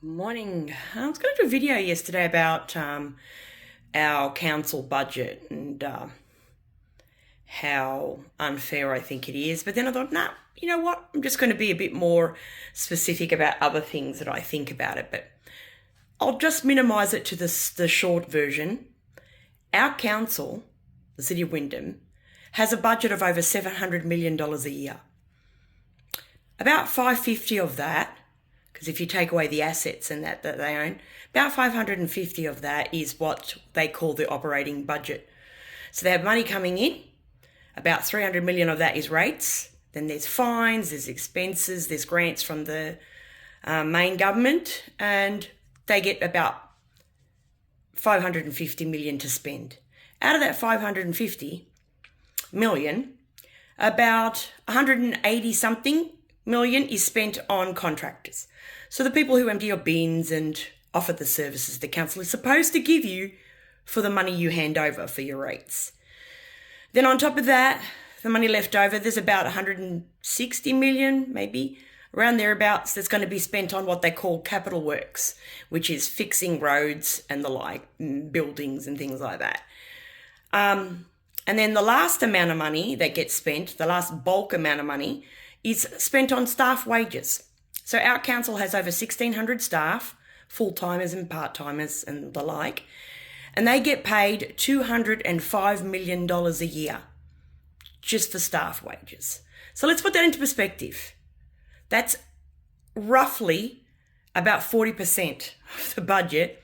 Morning. I was going to do a video yesterday about our council budget and how unfair I think it is. But then I thought, nah, you know what? I'm just going to be a bit more specific about other things that I think about it. But I'll just minimise it to the short version. Our council, the City of Wyndham, has a budget of over $700 million a year. About 550 of that, because if you take away the assets and that they own, about 550 of that is what they call the operating budget. So they have money coming in, about 300 million of that is rates, then there's fines, there's expenses, there's grants from the main government, and they get about 550 million to spend. Out of that 550 million, about 180 something million is spent on contractors. So the people who empty your bins and offer the services the council is supposed to give you for the money you hand over for your rates. Then on top of that, the money left over, there's about 160 million, maybe, around thereabouts, that's going to be spent on what they call capital works, which is fixing roads and the like, buildings and things like that. And then the last amount of money that gets spent, the last bulk amount of money, is spent on staff wages. So our council has over 1,600 staff, full-timers and part-timers and the like, and they get paid $205 million a year just for staff wages. So let's put that into perspective. That's roughly about 40% of the budget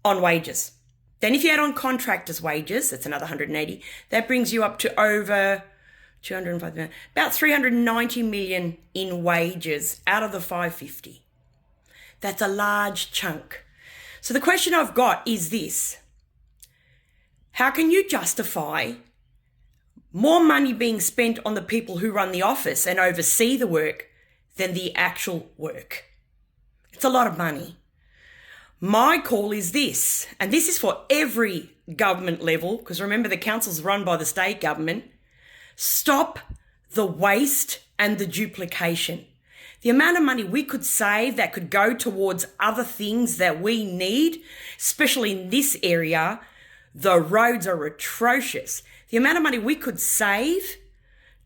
on wages. Then if you add on contractors' wages, that's another 180, that brings you up to over 205 million, about 390 million in wages out of the 550. That's a large chunk. So the question I've got is this: how can you justify more money being spent on the people who run the office and oversee the work than the actual work? It's a lot of money. My call is this, and this is for every government level, because remember the council's run by the state government. Stop the waste and the duplication. The amount of money we could save that could go towards other things that we need, especially in this area, the roads are atrocious. The amount of money we could save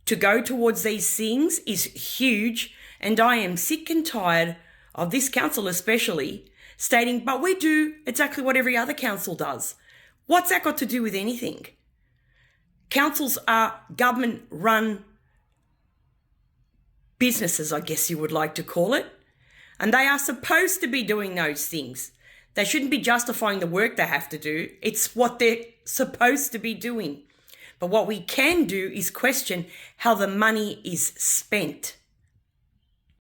to go towards these things is huge, and I am sick and tired of this council especially stating, but we do exactly what every other council does. What's that got to do with anything? Councils are government-run businesses, I guess you would like to call it, and they are supposed to be doing those things. They shouldn't be justifying the work they have to do. It's what they're supposed to be doing. But what we can do is question how the money is spent.